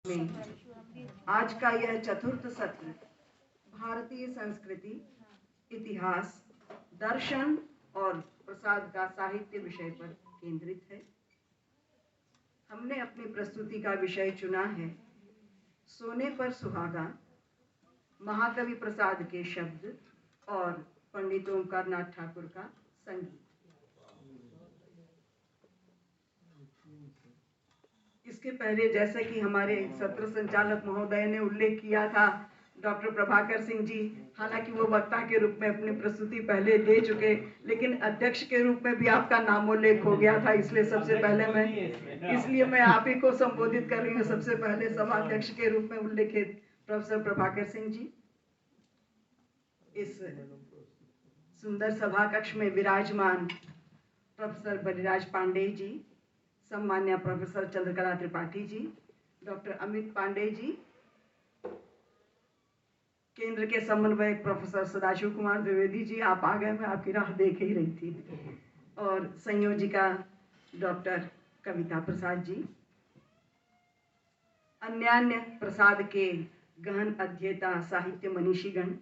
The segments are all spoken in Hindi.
में आज का यह चतुर्थ सत्र भारतीय संस्कृति, इतिहास, दर्शन और प्रसाद का साहित्य विषय पर केंद्रित है। हमने अपनी प्रस्तुति का विषय चुना है सोने पर सुहागा, महाकवि प्रसाद के शब्द और पंडित ओमकारनाथ ठाकुर का संगीत। इसके पहले जैसे कि हमारे सत्र संचालक महोदय ने उल्लेख किया था, डॉक्टर प्रभाकर सिंह जी, हालांकि वो वक्ता के रूप में अपनी प्रस्तुति पहले दे चुके, लेकिन अध्यक्ष के रूप में भी आपका नामोल्लेख हो गया था, इसलिए मैं आप ही को संबोधित कर रही हूँ। सबसे पहले सभाध्यक्ष के रूप में उल्लेखित प्रोफेसर प्रभाकर सिंह जी, इस सुंदर सभा कक्ष में विराजमान professor Baliraj Pandey ji, सम्मान्य professor Chandrakala Tripathi ji, doctor Amit Pandey ji, केंद्र के समन्वयक प्रोफेसर सदाशिव कुमार द्विवेदी जी, आप आ गए, मैं आपकी राह देख ही रही थी, और संयोजिका डॉक्टर कविता प्रसाद जी, अन्यान्य प्रसाद के गहन अध्येता साहित्य मनीषीगण,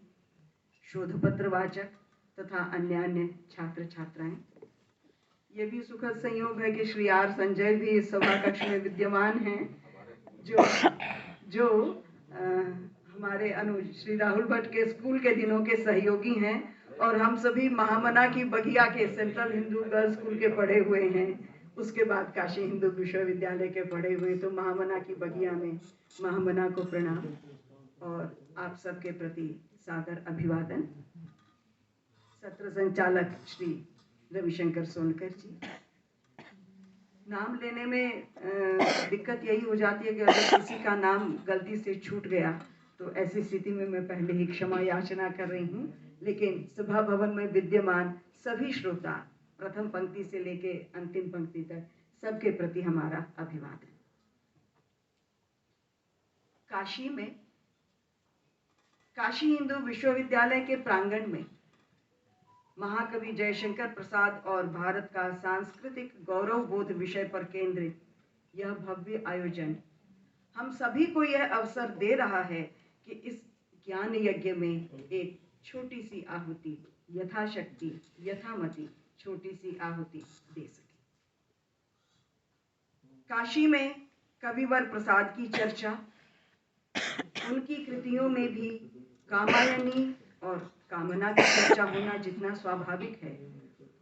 शोधपत्र वाचक तथा अन्यान्य छात्र छात्राएं। ये भी सुखद संयोग है कि श्री आर संजय भी इस सभा कक्ष में विद्यमान हैं, जो हमारे अनुज श्री राहुल भट्ट के स्कूल के दिनों के सहयोगी हैं, और हम सभी महामना की बगिया के सेंट्रल हिंदू गर्ल्स स्कूल के पढ़े हुए हैं, उसके बाद काशी हिंदू विश्वविद्यालय के पढ़े हुए। तो महामना की बगिया में महामना को प्रणाम और आप सबके प्रति सादर अभिवादन। सत्र संचालक श्री रविशंकर सोनकर जी, नाम लेने में दिक्कत यही हो जाती है कि अगर किसी का नाम गलती से छूट गया तो ऐसी स्थिति में मैं पहले ही क्षमा याचना कर रही हूँ, लेकिन सभा भवन में विद्यमान सभी श्रोता प्रथम पंक्ति से लेके अंतिम पंक्ति तक सबके प्रति हमारा अभिवादन। काशी में काशी हिंदू विश्वविद्यालय के प्रांगण में महाकवि जयशंकर प्रसाद और भारत का सांस्कृतिक गौरव बोध विषय पर केंद्रित यह भव्य आयोजन हम सभी को यह अवसर दे रहा है कि इस ज्ञान यज्ञ में एक छोटी सी आहुति, यथाशक्ति यथामति छोटी सी आहुति दे सके। काशी में कविवर प्रसाद की चर्चा, उनकी कृतियों में भी कामायनी और कामना की चर्चा होना जितना स्वाभाविक है,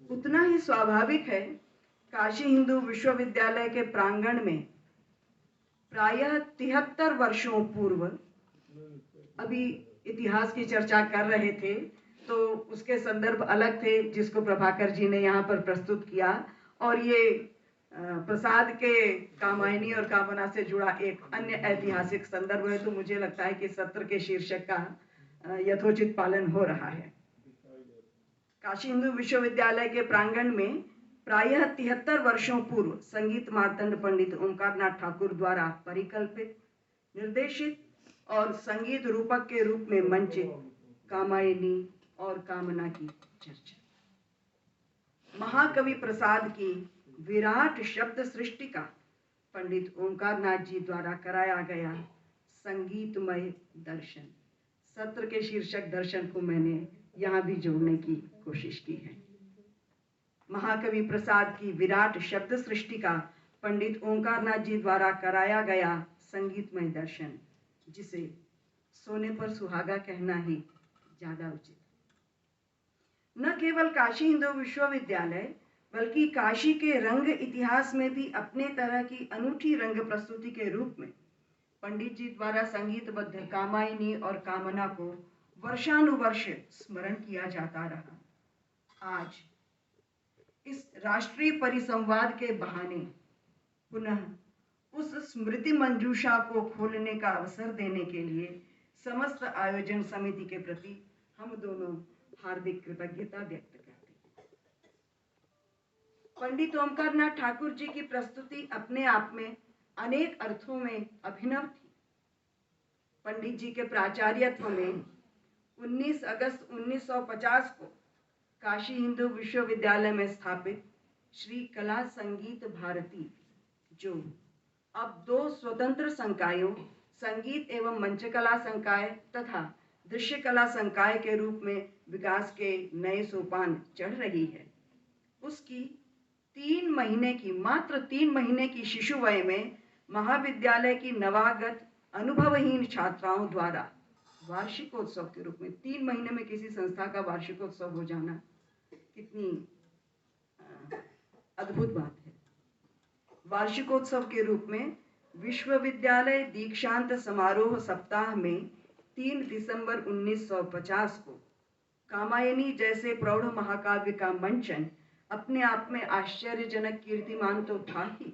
उतना ही स्वाभाविक है काशी हिंदू विश्वविद्यालय के प्रांगण में प्रायः 73 वर्षों पूर्व, अभी इतिहास की चर्चा कर रहे थे तो उसके संदर्भ अलग थे जिसको प्रभाकर जी ने यहाँ पर प्रस्तुत किया, और ये प्रसाद के कामायनी और कामना से जुड़ा एक अन्य ऐतिहासिक संदर्भ है। तो मुझे लगता है कि सत्र के शीर्षक का यथोचित पालन हो रहा है। काशी हिंदू विश्वविद्यालय के प्रांगण में प्रायः 73 वर्षों पूर्व संगीत मार्तंड पंडित ओमकारनाथ ठाकुर द्वारा परिकल्पित, निर्देशित और संगीत रूपक के रूप में मंचित कामायनी और कामना की चर्चा, महाकवि प्रसाद की विराट शब्द सृष्टि का पंडित ओमकारनाथ जी द्वारा कराया गया संगीतमय दर्शन। सत्र के शीर्षक दर्शन को मैंने यहाँ भी जोड़ने की कोशिश की है। महाकवि प्रसाद की विराट शब्द सृष्टि का पंडित ओमकारनाथ जी द्वारा कराया गया संगीतमय दर्शन, जिसे सोने पर सुहागा कहना ही ज्यादा उचित। न केवल काशी हिंदू विश्वविद्यालय बल्कि काशी के रंग इतिहास में भी अपने तरह की अनूठी रंग प्रस्तुति के रूप में पंडित जी द्वारा संगीतबद्ध कामायनी और कामना को वर्षानुवर्ष स्मरण किया जाता रहा। आज इस राष्ट्रीय परिसंवाद के बहाने पुनः उस स्मृति मंजूषा को खोलने का अवसर देने के लिए समस्त आयोजन समिति के प्रति हम दोनों हार्दिक कृतज्ञता व्यक्त करते हैं। पंडित ओमकारनाथ ठाकुर जी की प्रस्तुति अपने आप में अनेक अर्थों में अभिनव थी। पंडित जी के प्राचार्यत्व में 19 अगस्त 1950 को काशी हिंदू विश्वविद्यालय में स्थापित श्री कला संगीत भारती, जो अब 2 स्वतंत्र संकायों, संगीत एवं मंचकला संकाय तथा दृश्य कला संकाय के रूप में विकास के नए सोपान चढ़ रही है। उसकी मात्र 3 महीने की शिशु वय में महाविद्यालय की नवागत अनुभवहीन छात्राओं द्वारा वार्षिकोत्सव के रूप में 3 महीने में किसी संस्था का वार्षिकोत्सव हो जाना कितनी अद्भुत बात है। वार्षिकोत्सव के रूप में विश्वविद्यालय दीक्षांत समारोह सप्ताह में 3 दिसंबर 1950 को कामायनी जैसे प्रौढ़ महाकाव्य का मंचन अपने आप में आश्चर्यजनक कीर्तिमान तो था ही,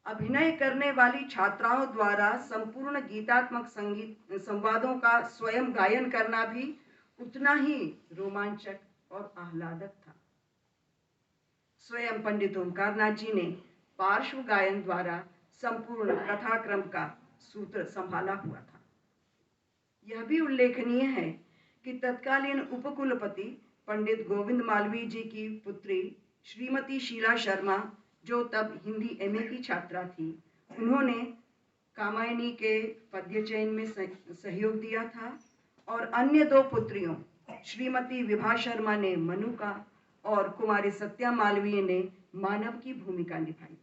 अभिनय करने वाली छात्राओं द्वारा संपूर्ण गीतात्मक संगीत संवादों का स्वयं गायन करना भी उतना ही रोमांचक और आह्लादक था। स्वयं पंडित ओमकारनाथ जी ने पार्श्व गायन द्वारा संपूर्ण कथाक्रम का सूत्र संभाला हुआ था। यह भी उल्लेखनीय है कि तत्कालीन उपकुलपति पंडित गोविंद मालवीय जी की पुत्री श्रीमती शीला शर्मा, जो तब हिंदी एमए की छात्रा थी, उन्होंने कामायनी के पद्य चयन में सहयोग दिया था और अन्य 2 पुत्रियों श्रीमती विभा शर्मा ने मनु का और कुमारी सत्या मालवीय ने मानव की भूमिका निभाई थी।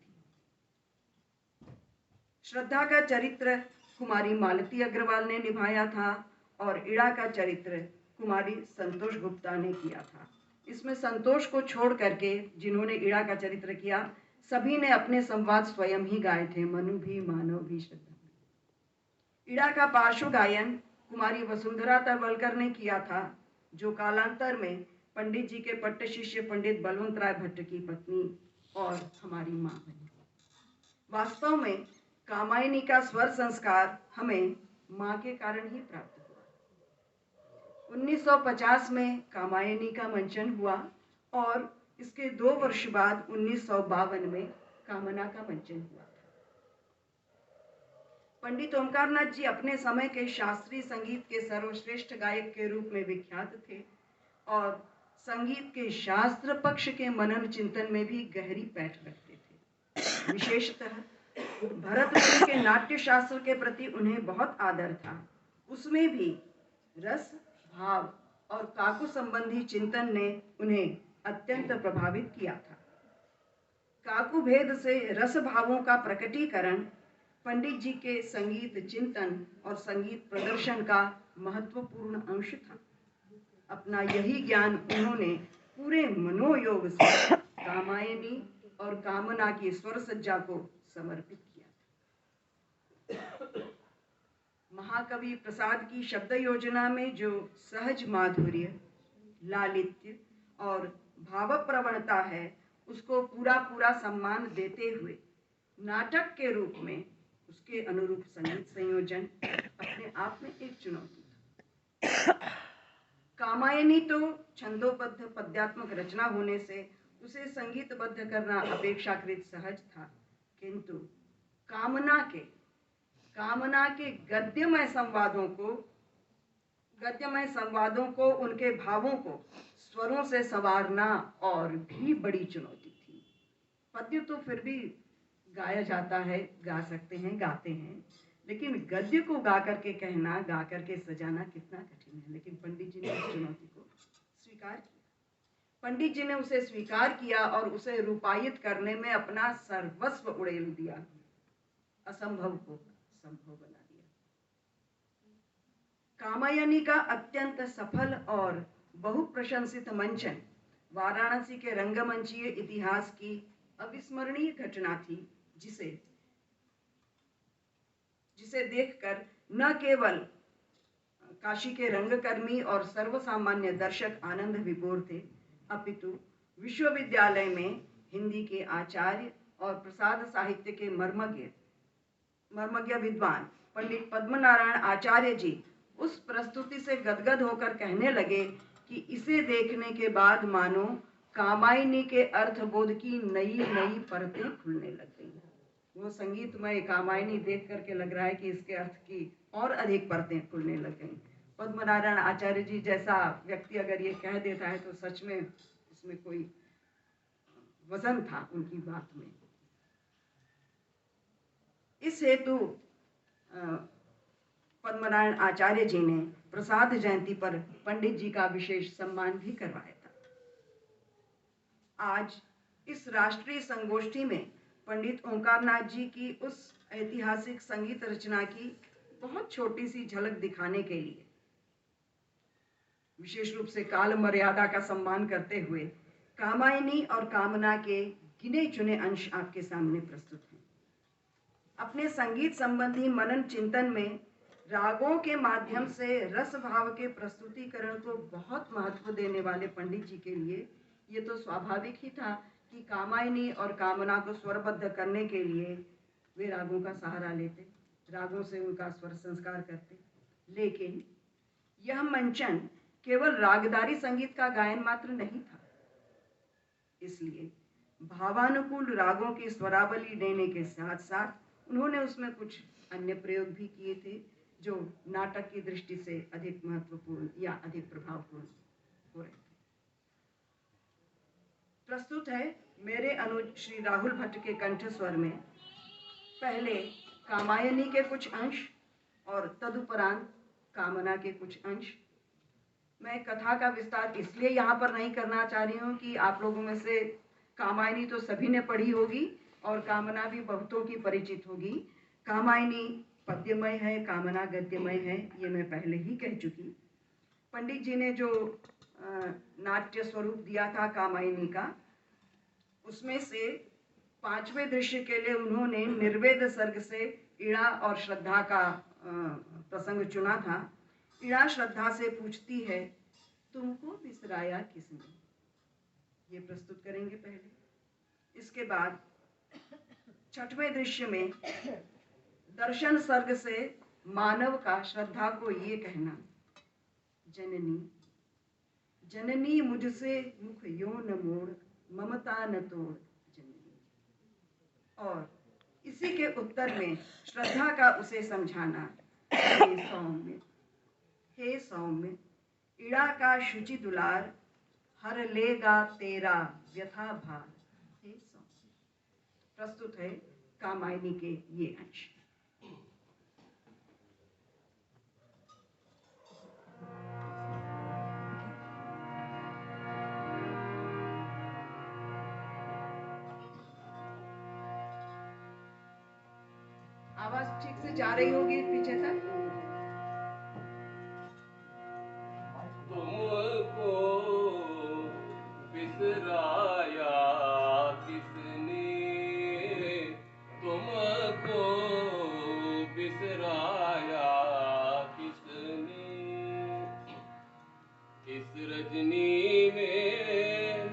श्रद्धा का चरित्र कुमारी मालती अग्रवाल ने निभाया था और इड़ा का चरित्र कुमारी संतोष गुप्ता ने किया था। इसमें संतोष को छोड़ करके जिन्होंने इड़ा का चरित्र किया, सभी ने अपने संवाद स्वयं ही गाए थे, मनु भी, मानव भी, श्रद्धा भी। इड़ा का पार्श्व गायन कुमारी वसुंधरा तलवलकर ने किया था, जो कालांतर में पंडित जी के पट्ट शिष्य पंडित बलवंत राय भट्ट की पत्नी और हमारी मां बनी। वास्तव में कामायनी का स्वर संस्कार हमें मां के कारण ही प्राप्त हुआ। 1950 में कामायनी का मंचन हुआ और इसके 2 वर्ष बाद 1952 में कामना का मंचन हुआ। पंडित ओमकारनाथ जी अपने समय के शास्त्रीय संगीत के सर्वश्रेष्ठ गायक के रूप में विख्यात थे और संगीत के शास्त्र पक्ष के मनन चिंतन में भी गहरी पैठ रखते थे। विशेषतः भरतमुनि के नाट्य शास्त्र के प्रति उन्हें बहुत आदर था। उसमें भी रस, भाव और काकु संबंधी चिंतन ने उन्हें अत्यंत प्रभावित किया था। काकु भेद से रस भावों का प्रकटीकरण पंडित जी के संगीत चिंतन और संगीत प्रदर्शन का महत्वपूर्ण अंश था। अपना यही ज्ञान उन्होंने पूरे मनोयोग से कामायनी और कामना की स्वर सज्जा को समर्पित किया था। महाकवि प्रसाद की शब्द योजना में जो सहज माधुर्य, लालित्य और भाव प्रवणता है, उसको पूरा सम्मान देते हुए नाटक के रूप में उसके अनुरूप संगीत संयोजन अपने आप में एक चुनौती था। कामायनी तो छंदोबद्ध पद्यात्मक रचना होने से उसे संगीतबद्ध करना अपेक्षाकृत सहज था, किंतु कामना के गद्यमय संवादों को उनके भावों को स्वरों से संवारना और भी बड़ी चुनौती थी। पद्य तो फिर भी गाया जाता है, गा सकते हैं, गाते हैं, लेकिन गद्य को गा करके कहना, गा करके सजाना कितना कठिन है। लेकिन पंडित जी ने उस चुनौती को स्वीकार किया। पंडित जी ने उसे स्वीकार किया और उसे रूपायित करने में अपना सर्वस्व उड़ेल दिया, असंभव को संभव बना दिया। कामायनी का अत्यंत सफल और बहुप्रशंसित मंचन वाराणसी के रंगमंचीय इतिहास की अविस्मरणीय घटना थी, जिसे देखकर न केवल काशी के रंगकर्मी और सर्वसामान्य दर्शक आनंद विभोर थे, अपितु विश्वविद्यालय में हिंदी के आचार्य और प्रसाद साहित्य के मर्मज्ञ विद्वान पंडित पद्मनारायण आचार्य जी उस प्रस्तुति से गदगद होकर कहने लगे कि इसे देखने के बाद मानो कामायनी के अर्थबोध की नई नई परतें खुलने लग गई। वो संगीतमय कामायनी देख करके लग रहा है कि इसके अर्थ की और अधिक परतें खुलने लग गई। पद्मनारायण आचार्य जी जैसा व्यक्ति अगर ये कह देता है तो सच में इसमें कोई वजन था उनकी बात में। इस हेतु पद्मनारायण आचार्य जी ने प्रसाद जयंती पर पंडित जी का विशेष सम्मान भी करवाया था। आज इस राष्ट्रीय संगोष्ठी में पंडित ओंकारनाथ जी की उस ऐतिहासिक संगीत रचना की बहुत छोटी सी झलक दिखाने के लिए विशेष रूप से काल मर्यादा का सम्मान करते हुए कामायनी और कामना के गिने चुने अंश आपके सामने प्रस्तुत हैं। अपने संगीत संबंधी मनन चिंतन में रागों के माध्यम से रस भाव के प्रस्तुतिकरण को बहुत महत्व देने वाले पंडित जी के लिए ये तो स्वाभाविक ही था कि कामायनी और कामना को स्वरबद्ध करने के लिए वे रागों का सहारा लेते, रागों से उनका स्वर संस्कार करते। लेकिन यह मंचन केवल रागदारी संगीत का गायन मात्र नहीं था, इसलिए भावानुकूल रागों की स्वरावली देने के साथ साथ उन्होंने उसमें कुछ अन्य प्रयोग भी किए थे जो नाटक की दृष्टि से अधिक महत्वपूर्ण या अधिक प्रभावपूर्ण हो रहे थे। प्रस्तुत है मेरे अनुज श्री राहुल भट्ट के कंठस्वर में पहले कामायनी के कुछ अंश और तदुपरांत कामना के कुछ अंश। मैं कथा का विस्तार इसलिए यहाँ पर नहीं करना चाह रही हूँ कि आप लोगों में से कामायनी तो सभी ने पढ़ी होगी और कामना भी बहुतों की परिचित होगी। कामायनी पद्यमय है, कामना गद्यमय है, ये मैं पहले ही कह चुकी। पंडित जी ने जो नाट्य स्वरूप दिया था कामायनी का, उसमें से पांचवें दृश्य के लिए उन्होंने निर्वेद सर्ग से इड़ा और श्रद्धा का प्रसंग चुना था। इड़ा श्रद्धा से पूछती है, तुमको बिसराया किसने, ये प्रस्तुत करेंगे पहले। इसके बाद छठवें दृश्य में दर्शन सर्ग से मानव का श्रद्धा को ये कहना, जननी जननी मुझसे मुख यो न मोड़, ममता न तोड़ जननी। और इसी के उत्तर में श्रद्धा का उसे समझाना, हे सौम्य इड़ा का शुचि दुलार, हर लेगा तेरा व्यथा भार, हे सौम्य। प्रस्तुत है कामायनी के ये अंश। आवाज ठीक से जा रही होगी पीछे तक। तुमको बिसराया किसने, तुमको बिसराया किसने, इस रजनी में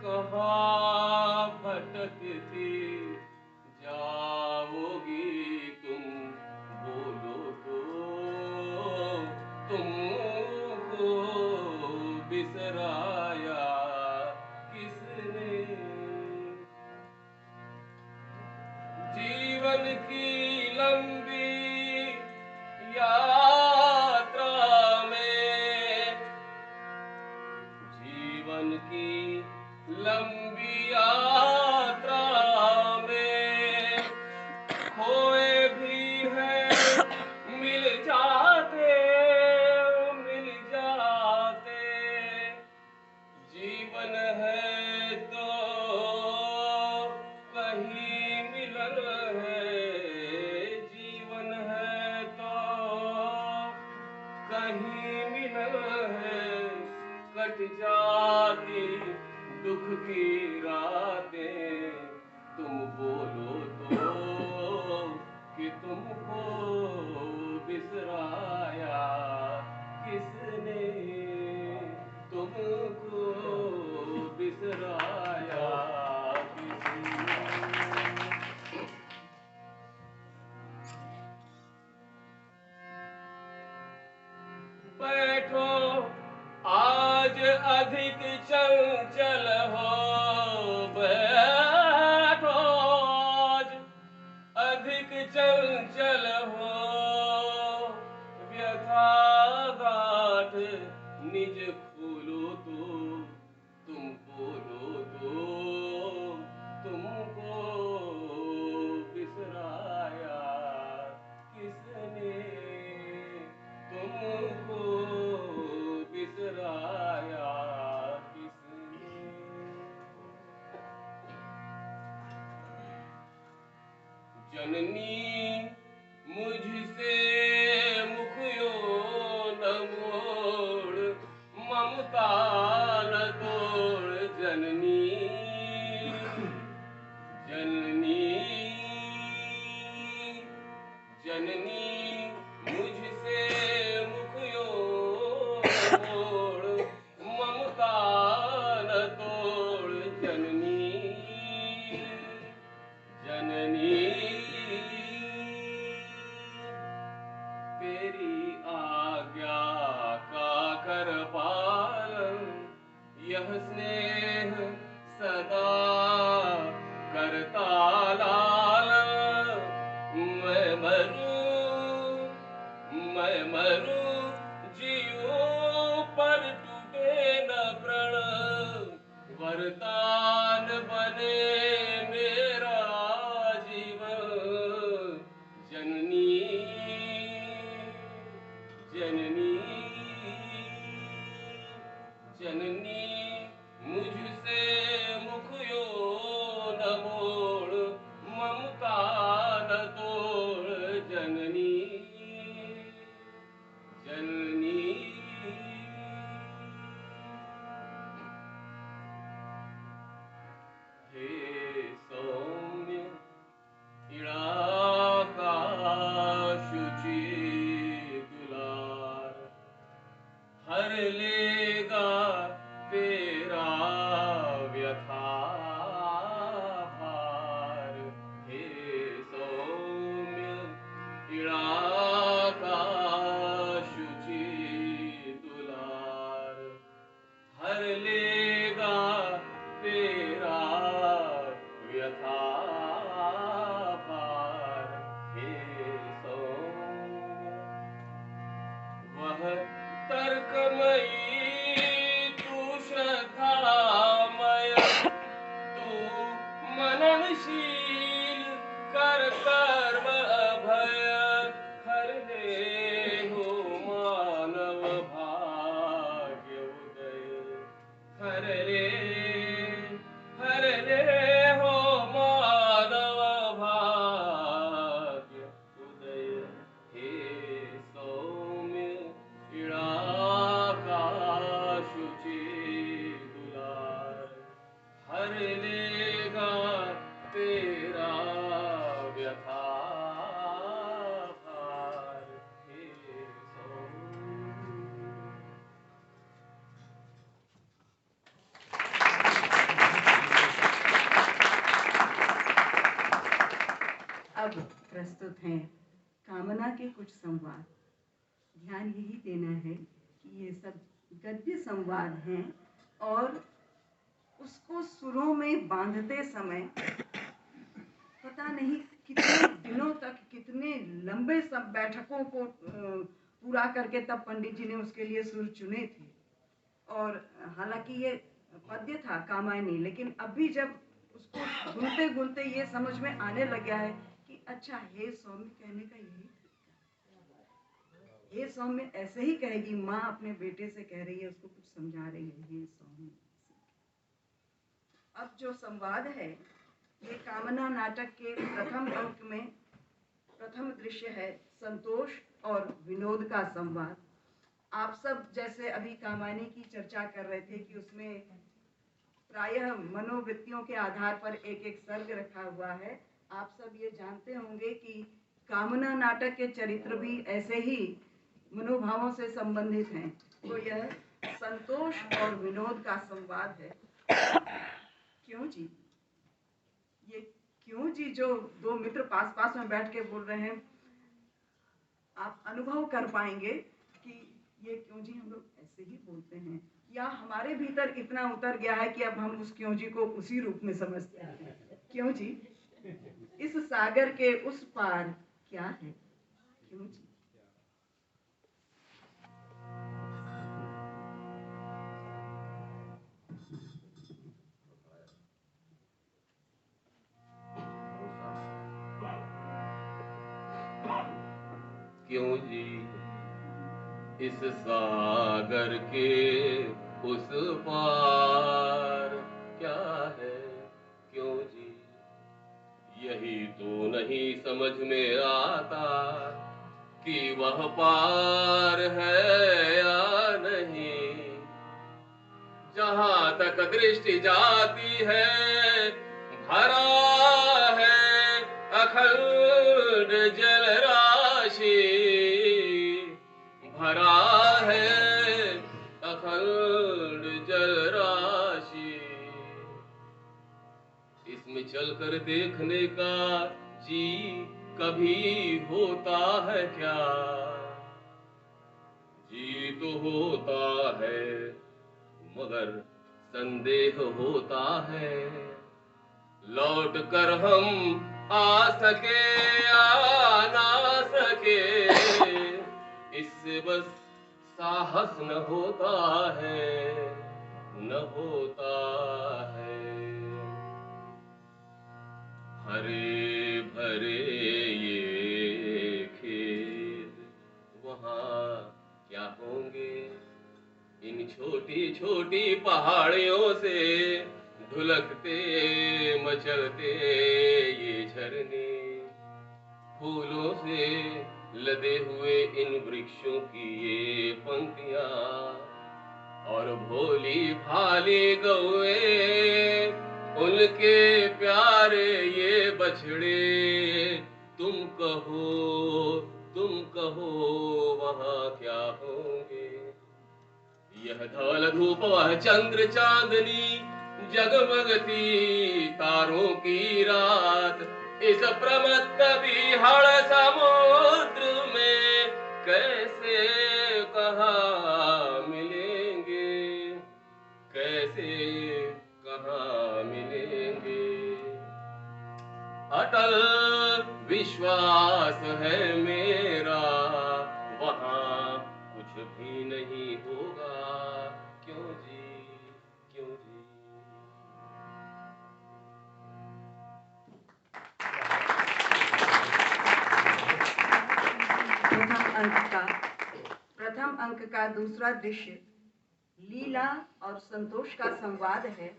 कहाँ भटकती जाओगी तुम, बोलो तो तुमको बिसराया किसने। जीवन की लंबी यात्रा में, जीवन की लंबी यात्रा में खोए भी हैं, मिल जाते मिल जाते। जीवन है तो कहीं मिलन है, जीवन है तो कहीं मिलन है। कट जाती दुख की रातें, तुम बोलो तो कि तुमको बिसराया किसने, तुमको बिसराया किसने। बैठो आज अधिक चंचल हो, बैठो आज अधिक चंचल हो। व्यथा गाठ निज खोलो तो तुम बोलो तो तुमको बिसराया जननी मुझसे मुख यो न मोड़, ममता न तोड़ जननी, जननी, जननी मुझसे मुख यो न मोड़, ममता न तोड़ जननी, जननी तेरी आज्ञा का कर पालन, यह स्नेह सदा करता लालन, मैं मरूं जीऊं पर टूटे न प्रण, वरदान बने मेरा जीवन, जननी, जननी, जननी मुझसे मुख यो न मोड़, ममता न तोड़ जननी, जननी। हे सौम्य इड़ा का शुचि दुलार, हर लेगा तेरा व्यथा भार, हे सौम्य इड़ा का शुचि दुलार, हर लेगा तेरा व्यथा भार, हे सौम्य वह तर्कमयी तू श्रद्धामय, तू मननशील कर कर्म अभय, हर ले हो मानव भाग्य उदय, हर ले हो मानव भाग्य उदय, हे सौम्य इड़ा का शुचि दुलार, हर लेगा तेरा व्यथा भार, हे सौम्य। अब प्रस्तुत हैं कामना के कुछ संवाद। ध्यान यही देना है कि ये सब गद्य संवाद हैं और उसको सुरों में बांधते समय पता नहीं कितने दिनों तक, कितने लंबे सब बैठकों को पूरा करके तब पंडित जी ने उसके लिए सुर चुने थे। और हालांकि ये पद्य था कामायनी, लेकिन अभी जब उसको गुनते गुनते ये समझ में आने लग गया है कि अच्छा हे सौम्य कहने का यही तरीका, हे सौम्य ऐसे ही कहेगी माँ अपने बेटे से कह रही है, उसको कुछ समझा रही है, हे सौम्य। अब जो संवाद है ये कामना नाटक के प्रथम अंक में प्रथम दृश्य है संतोष और विनोद का संवाद। आप सब जैसे अभी कामायनी की चर्चा कर रहे थे कि उसमें प्रायः मनोवृत्तियों के आधार पर एक एक सर्ग रखा हुआ है। आप सब ये जानते होंगे कि कामना नाटक के चरित्र भी ऐसे ही मनोभावों से संबंधित हैं। तो यह संतोष और विनोद का संवाद है। क्यों जी, ये क्यों जी जो दो मित्र पास पास में बैठ के बोल रहे हैं, आप अनुभव कर पाएंगे कि ये क्यों जी हम लोग ऐसे ही बोलते हैं, या हमारे भीतर इतना उतर गया है कि अब हम उस क्यों जी को उसी रूप में समझते हैं। क्यों जी, इस सागर के उस पार क्या है, क्यों जी। क्यों जी इस सागर के उस पार क्या है, क्यों जी यही तो नहीं समझ में आता कि वह पार है या नहीं। जहां तक दृष्टि जाती है भरा है अखंड जल राशि, भरा है अखंड जल राशि। इसमें चलकर देखने का जी कभी होता है क्या? जी तो होता है मगर संदेह होता है, लौट कर हम आ सके या ना सके, इससे बस साहस न होता है, न होता है। हरे भरे ये खेत वहाँ क्या होंगे, इन छोटी छोटी पहाड़ियों से ढुलकते मचलते ये झरने, फूलों से लदे हुए इन वृक्षों की ये पंक्तियां, और भोली भाली गौए उनके प्यारे ये बछड़े। तुम कहो वहाँ क्या होंगे। यह धवल धूप वह चंद्र चांदनी, जगमगती तारों की रात, इस प्रमत्त विहड़ समुद्र में कैसे कहाँ मिलेंगे, कैसे कहाँ मिलेंगे। अटल विश्वास है मेरा वहाँ कुछ भी नहीं होगा। क्यों जी, क्यों जी। प्रथम अंक का दूसरा दृश्य लीला और संतोष का संवाद है।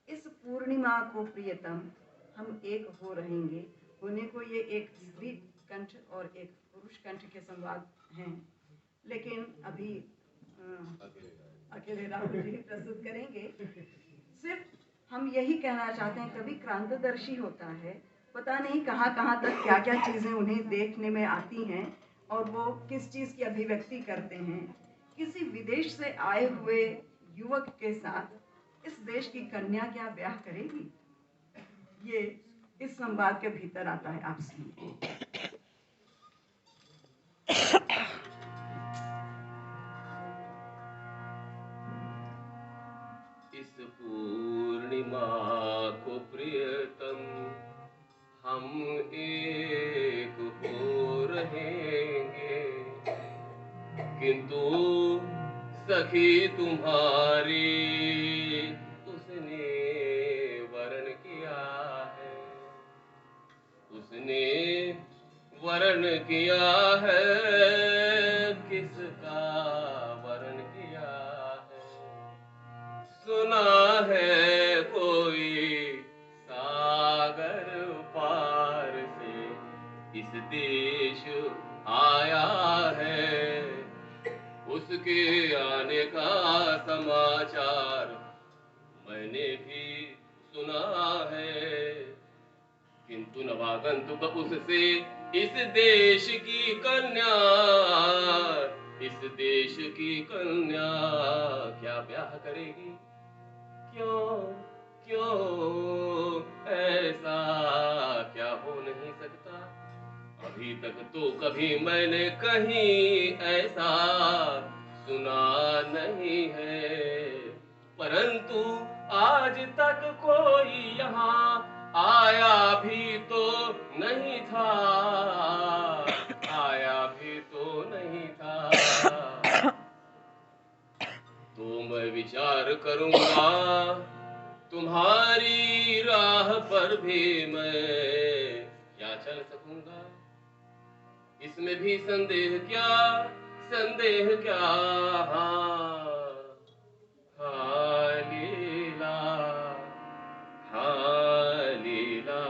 इस पूर्णिमा को प्रियतम हम एक हो रहेंगे। होने को ये एक स्त्री कंठ और एक पुरुष कंठ के संवाद हैं, लेकिन अभी अकेले राहुल जी प्रस्तुत करेंगे। सिर्फ हम यही कहना चाहते हैं, कभी क्रांतदर्शी होता है, पता नहीं कहाँ कहाँ तक क्या क्या चीज़ें उन्हें देखने में आती हैं और वो किस चीज़ की अभिव्यक्ति करते हैं। किसी विदेश से आए हुए युवक के साथ इस देश की कन्या क्या ब्याह करेगी, ये इस संवाद के भीतर आता है। आप सुनिए। इस पूर्णिमा को प्रियतम हम एक हो रहेंगे, किंतु सखी तुम्हारी उसने वरण किया है, उसने वरण किया है। किसका वरण किया है? सुना है कोई सागर पार से इस देश आया है, उसके आने का समाचार मैंने भी सुना है, किंतु नवागंतुक उससे इस देश की कन्या, इस देश की कन्या क्या ब्याह करेगी। क्यों क्यों ऐसा क्या हो नहीं सकता। अभी तक तो कभी मैंने कहीं ऐसा सुना नहीं है, परंतु आज तक कोई यहाँ आया भी तो नहीं था, आया भी तो नहीं था। तो मैं विचार करूंगा तुम्हारी राह पर भी मैं क्या चल सकूंगा। इसमें भी संदेह क्या, संदेह क्या। हाँ लीला, हाँ लीला।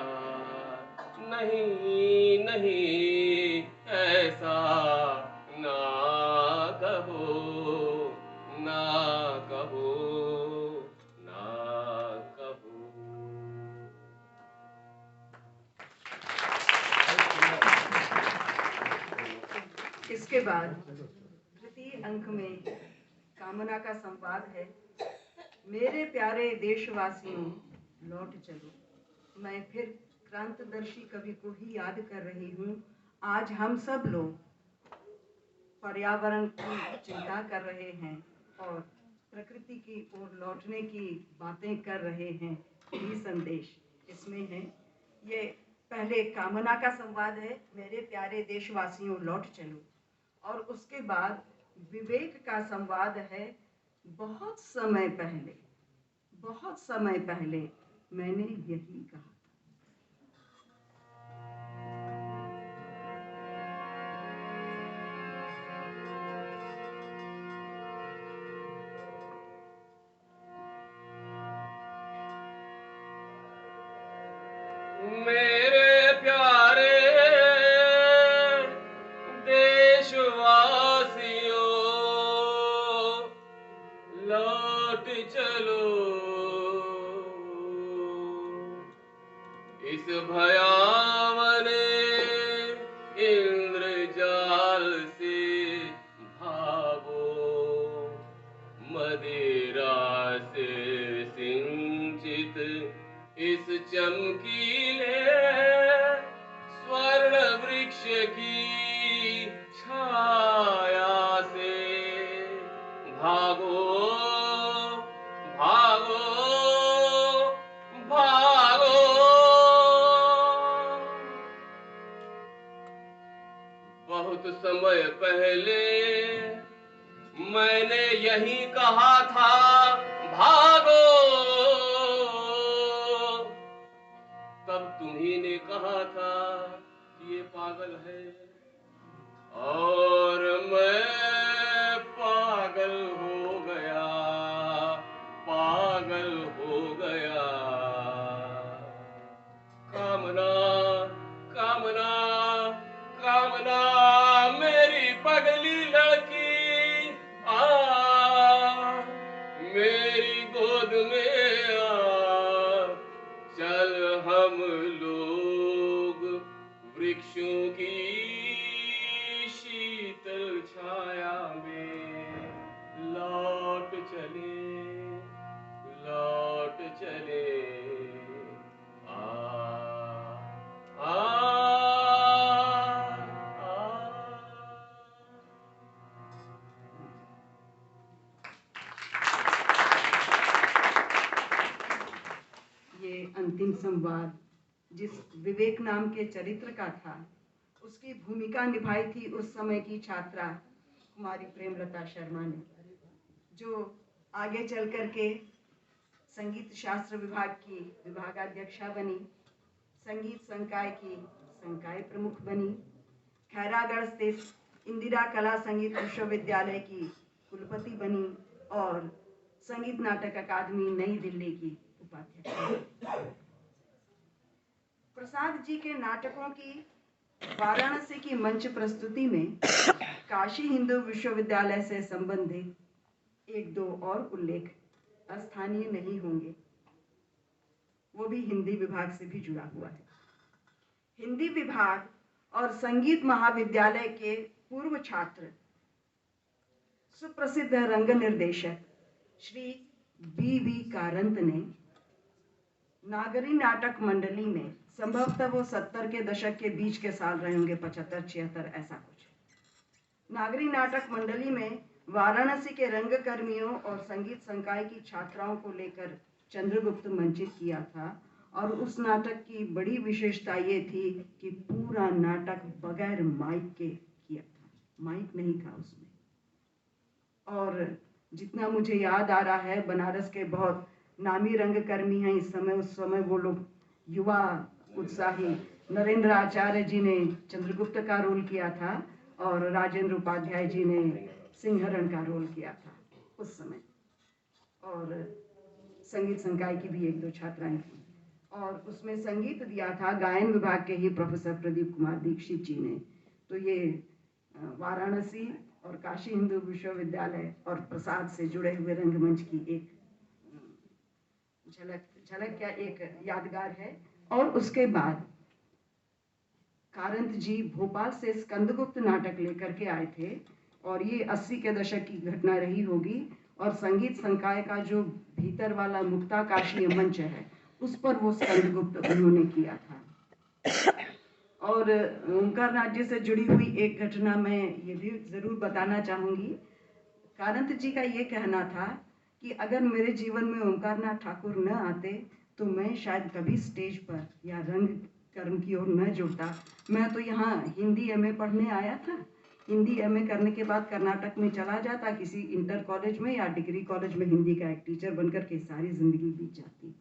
इसके बाद तृतीय अंक में कामना का संवाद है। मेरे प्यारे देशवासियों, लौट चलो। मैं फिर क्रांतदर्शी कवि को ही याद कर रही हूँ। आज हम सब लोग पर्यावरण की चिंता कर रहे हैं और प्रकृति की ओर लौटने की बातें कर रहे हैं। यही संदेश इसमें है। ये पहले कामना का संवाद है, मेरे प्यारे देशवासियों लौट चलो, और उसके बाद विवेक का संवाद है। बहुत समय पहले मैंने यही कहा। मेरे प्यारे देशवासियों, लौट चलो। इस भयावन इंद्रजाल से भागो, मदिरा से सिंचित इस चमकीले स्वर्ण वृक्ष की छाया से भागो, भागो, भागो। बहुत समय पहले मैंने यही कहा था, भागो। तब तुम्ही ने कहा था ये पागल है, और मैं पागल हो गया, पागल हो गया। कामना, कामना, कामना, मेरी पगली लड़की, आ मेरी गोद में आ। चल हम लोग वृक्षों की शीतल छाया में लौट चले, लौट चले। ये अंतिम संवाद जिस विवेक नाम के चरित्र का था, उसकी भूमिका निभाई थी उस समय की छात्रा कुमारी प्रेमलता शर्मा ने, जो आगे चल करके संगीत शास्त्र विभाग की विभागाध्यक्षा बनी, संगीत संकाय की संकाय प्रमुख बनी, खैरागढ़ स्थित इंदिरा कला संगीत विश्वविद्यालय की कुलपति बनी और संगीत नाटक अकादमी नई दिल्ली की उपाध्यक्ष। प्रसाद जी के नाटकों की वाराणसी की मंच प्रस्तुति में काशी हिंदू विश्वविद्यालय से संबंधित एक दो और उल्लेख अस्थानीय नहीं होंगे, वो भी हिंदी विभाग से भी जुड़ा हुआ है। हिंदी विभाग और संगीत महाविद्यालय के पूर्व छात्र सुप्रसिद्ध रंग निर्देशक श्री बी कारंत ने नागरी नाटक मंडली में, संभवतः वो 70 के दशक के बीच के साल रहे होंगे, 75-76 ऐसा कुछ, नागरी नाटक मंडली में वाराणसी के रंगकर्मियों और संगीत संकाय की छात्राओं को लेकर चंद्रगुप्त मंचित किया था। और उस नाटक की बड़ी विशेषता ये थी कि पूरा नाटक बगैर माइक के किया था, माइक नहीं था उसमें। और जितना मुझे याद आ रहा है, बनारस के बहुत नामी रंगकर्मी हैं इस समय, उस समय वो लोग युवा उत्साही नरेंद्र आचार्य जी ने चंद्रगुप्त का रोल किया था और राजेंद्र उपाध्याय जी ने सिंहरण का रोल किया था उस समय। और संगीत संकाय की भी एक दो छात्राएं थी और उसमें संगीत दिया था गायन विभाग के ही प्रोफेसर प्रदीप कुमार दीक्षित जी ने। तो ये वाराणसी और काशी हिंदू विश्वविद्यालय और प्रसाद से जुड़े हुए रंगमंच की एक झलक क्या एक यादगार है। और उसके बाद कारंत जी भोपाल से स्कंदगुप्त नाटक लेकर के आए थे और ये 80 के दशक की घटना रही होगी। और संगीत संकाय का जो भीतर वाला मुक्ताकाशीय मंच है उस पर वो स्कंदगुप्त उन्होंने किया था। और ओंकार नाथ जी से जुड़ी हुई एक घटना मैं ये भी जरूर बताना चाहूँगी। कारंत जी का ये कहना था कि अगर मेरे जीवन में ओंकार नाथ ठाकुर न आते तो मैं शायद कभी स्टेज पर या रंग कर्म की ओर न जुड़ता। मैं तो यहाँ हिंदी एमए पढ़ने आया था, हिंदी एमए करने के बाद कर्नाटक में चला जाता किसी इंटर कॉलेज में या डिग्री कॉलेज में हिंदी का एक टीचर बनकर के सारी जिंदगी बीत जाती।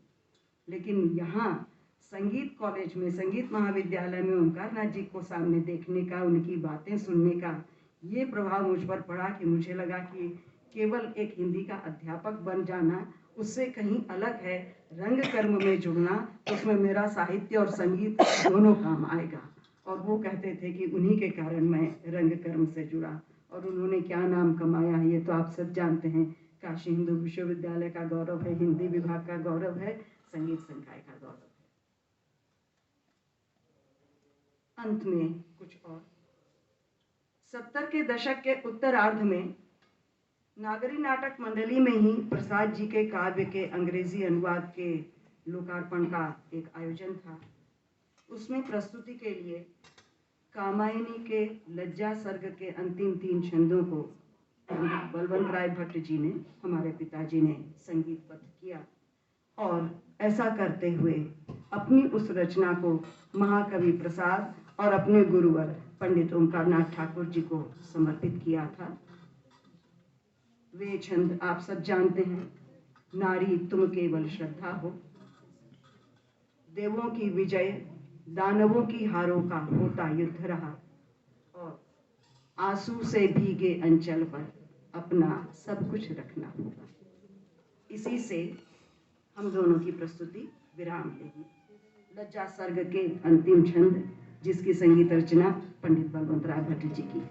लेकिन यहाँ संगीत कॉलेज में, संगीत महाविद्यालय में ओंकार नाथ जी को सामने देखने का, उनकी बातें सुनने का ये प्रभाव मुझ पर पड़ा कि मुझे लगा कि केवल एक हिंदी का अध्यापक बन जाना उससे कहीं अलग है। रंग कर्म में जुड़ना तो उसमें मेरा साहित्य और संगीत दोनों काम आएगा। और वो कहते थे कि उन्हीं के कारण मैं रंग कर्म से जुड़ा। और उन्होंने क्या नाम कमाया ये तो आप सब जानते हैं। काशी हिंदू विश्वविद्यालय का गौरव है, हिंदी विभाग का गौरव है, संगीत संकाय का गौरव है। अंत में कुछ और 70 के दशक के उत्तरार्ध में नागरी नाटक मंडली में ही प्रसाद जी के काव्य के अंग्रेजी अनुवाद के लोकार्पण का एक आयोजन था। उसमें प्रस्तुति के लिए कामायनी के लज्जा सर्ग के अंतिम 3 छंदों को बलवंत राय भट्ट जी ने, हमारे पिताजी ने संगीतबद्ध किया। और ऐसा करते हुए अपनी उस रचना को महाकवि प्रसाद और अपने गुरुवर पंडित ओंकार नाथ ठाकुर जी को समर्पित किया था। वे छंद आप सब जानते हैं। नारी तुम केवल श्रद्धा हो, देवों की विजय दानवों की हारों का होता युद्ध रहा, और आंसू से भीगे अंचल पर अपना सब कुछ रखना होगा। इसी से हम दोनों की प्रस्तुति विराम लेगी। लज्जा सर्ग के अंतिम छंद जिसकी संगीत रचना पंडित बलवंत राय भट्ट जी की।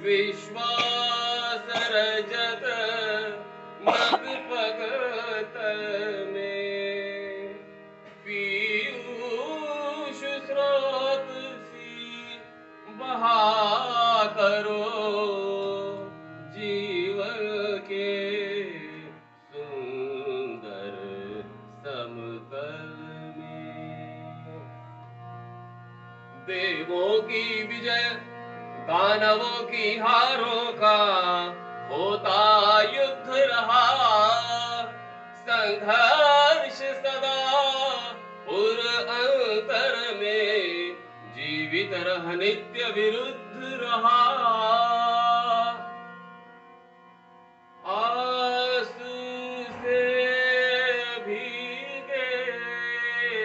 विश्वास रजत नग पगत में पीयूष स्रोत सी बहा करो जीवन के सुंदर समतल में। देवों की विजय दानवों की हारों का होता युद्ध रहा, संघर्ष सदा उर अंतर में जीवित रह नित्य विरुद्ध रहा। आंसू से भीगे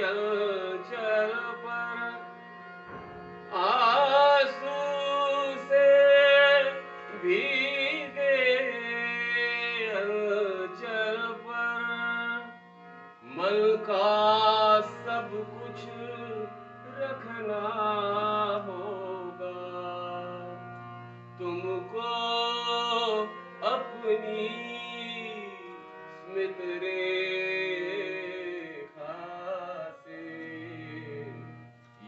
अंचल पर, आंसू से भीगे अंचल पर मन का सब कुछ रखना होगा। तुमको अपनी स्मित रेखा से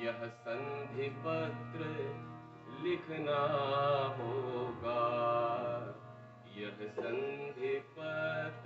यह संधि पत्र लिखना होगा, यह संधि पत्र